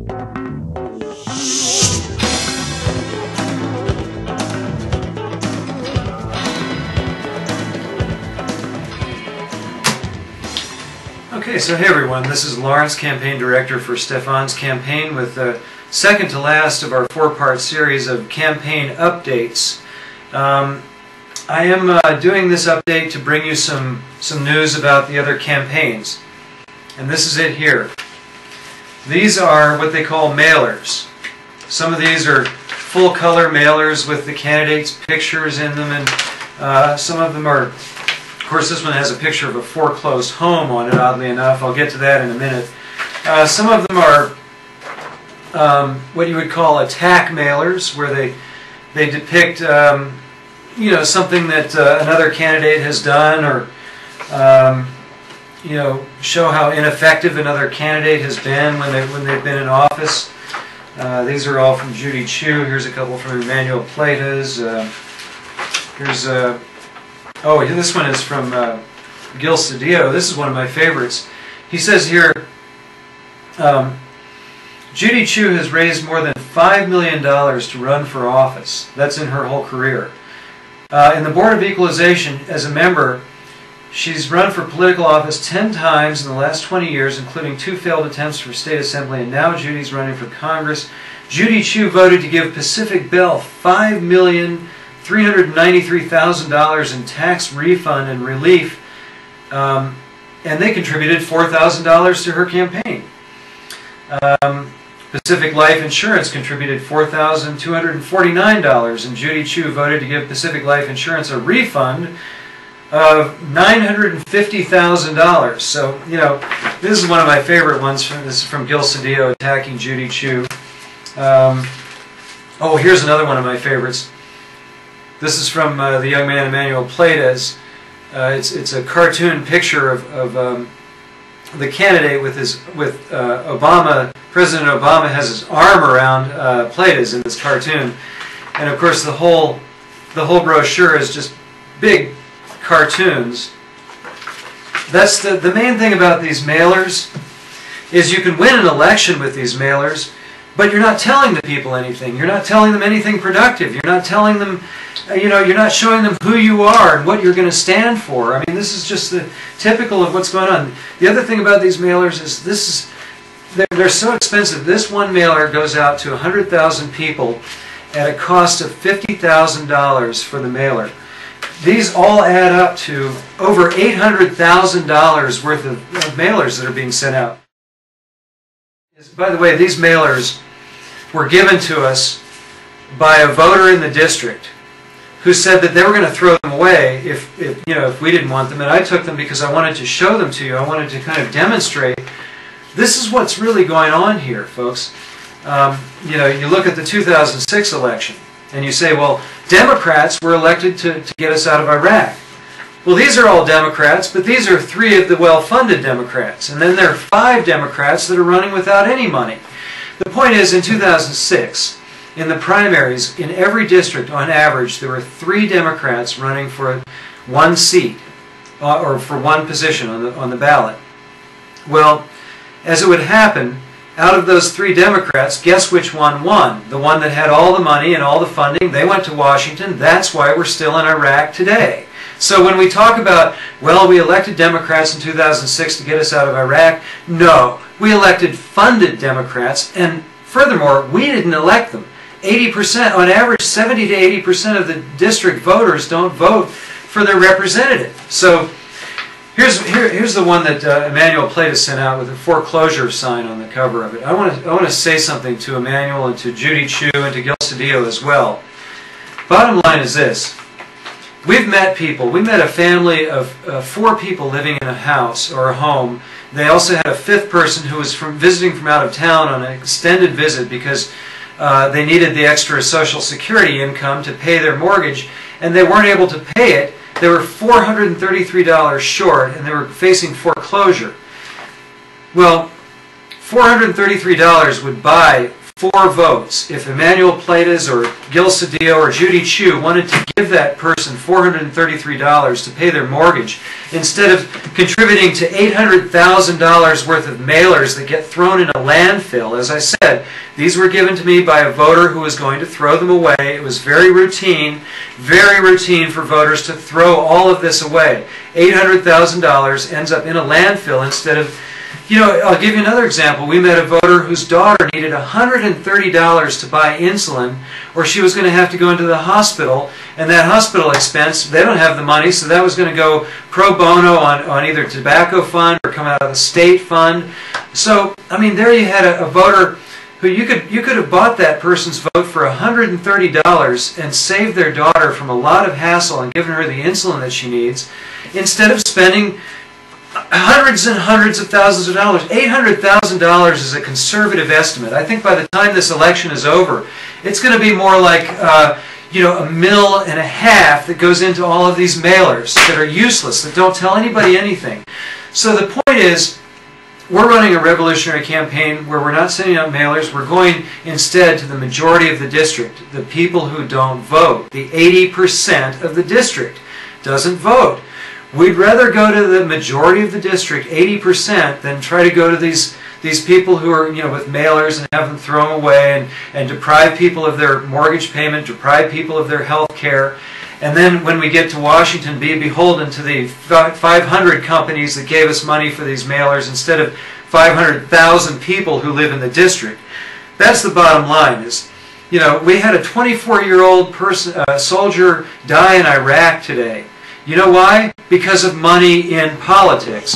Okay, so hey everyone, this is Lawrence, Campaign Director for Stefan's campaign, with the second to last of our four-part series of campaign updates. I am doing this update to bring you some news about the other campaigns. And this is it here. These are what they call mailers. Some of these are full-color mailers with the candidates' pictures in them, and some of them are... Of course, this one has a picture of a foreclosed home on it, oddly enough. I'll get to that in a minute. Some of them are what you would call attack mailers, where they depict you know, something that another candidate has done, or you know, show how ineffective another candidate has been when they've been in office. These are all from Judy Chu. Here's a couple from Emanuel Plata's. Here's oh, this one is from Gil Cedillo. This is one of my favorites. He says here, Judy Chu has raised more than $5 million to run for office. That's in her whole career. In the Board of Equalization, as a member, she's run for political office 10 times in the last 20 years, including 2 failed attempts for state assembly, and now Judy's running for Congress. Judy Chu voted to give Pacific Bell $5,393,000 in tax refund and relief, and they contributed $4,000 to her campaign. Pacific Life Insurance contributed $4,249, and Judy Chu voted to give Pacific Life Insurance a refund of $950,000. So, you know, this is one of my favorite ones. This is from Gil Cedillo attacking Judy Chu. Oh, here's another one of my favorites. This is from the young man Emanuel Plata's. It's a cartoon picture of the candidate with Obama. President Obama has his arm around Plata's in this cartoon, and of course the whole brochure is just big cartoons. That's the main thing about these mailers, is you can win an election with these mailers, but you're not telling the people anything. You're not telling them anything productive. You're not telling them, you know, you're not showing them who you are and what you're going to stand for. I mean, this is just the typical of what's going on. The other thing about these mailers is they're so expensive. This one mailer goes out to 100,000 people at a cost of $50,000 for the mailer. These all add up to over $800,000 worth of mailers that are being sent out. By the way, these mailers were given to us by a voter in the district who said that they were going to throw them away if we didn't want them, and I took them because I wanted to show them to you. I wanted to kind of demonstrate this is what's really going on here, folks. You know, you look at the 2006 election and you say, well, Democrats were elected to get us out of Iraq. Well, these are all Democrats, but these are 3 of the well-funded Democrats. And then there are 5 Democrats that are running without any money. The point is, in 2006, in the primaries, in every district, on average, there were 3 Democrats running for 1 seat, or for 1 position on the ballot. Well, as it would happen, out of those 3 Democrats, guess which one won? The one that had all the money and all the funding. They went to Washington. That's why we're still in Iraq today. So when we talk about, well, we elected Democrats in 2006 to get us out of Iraq, no. We elected funded Democrats, and furthermore, we didn't elect them. 80%, on average, 70 to 80% of the district voters don't vote for their representative. So here's the one that Emanuel Plata sent out with a foreclosure sign on the cover of it. I want to say something to Emanuel and to Judy Chu and to Gil Cedillo as well. Bottom line is this. We've met people. We met a family of 4 people living in a house or a home. They also had a 5th person who was visiting from out of town on an extended visit because they needed the extra Social Security income to pay their mortgage, and they weren't able to pay it. They were $433 short, and they were facing foreclosure. Well, $433 would buy 4 votes. If Emmanuel Pleytes or Gil Cedillo or Judy Chu wanted to give that person $433 to pay their mortgage, instead of contributing to $800,000 worth of mailers that get thrown in a landfill, as I said, these were given to me by a voter who was going to throw them away. It was very routine for voters to throw all of this away. $800,000 ends up in a landfill instead of, you know, I'll give you another example. We met a voter whose daughter needed $130 to buy insulin, or she was going to have to go into the hospital, and that hospital expense, they don't have the money, so that was going to go pro bono on either tobacco fund or come out of the state fund. So, I mean, there you had a voter who you could have bought that person's vote for $130 and saved their daughter from a lot of hassle and given her the insulin that she needs, instead of spending hundreds and hundreds of thousands of dollars. $800,000 is a conservative estimate. I think by the time this election is over, it's going to be more like you know, $1.5 million that goes into all of these mailers that are useless, that don't tell anybody anything. So the point is, we're running a revolutionary campaign where we're not sending out mailers. We're going instead to the majority of the district, the people who don't vote. The 80% of the district doesn't vote. We'd rather go to the majority of the district, 80%, than try to go to these people who are, you know, with mailers and have them thrown away and deprive people of their mortgage payment, deprive people of their health care. And then when we get to Washington, be beholden to the 500 companies that gave us money for these mailers instead of 500,000 people who live in the district. That's the bottom line. Is, you know, we had a 24-year-old soldier die in Iraq today. You know why? Because of money in politics.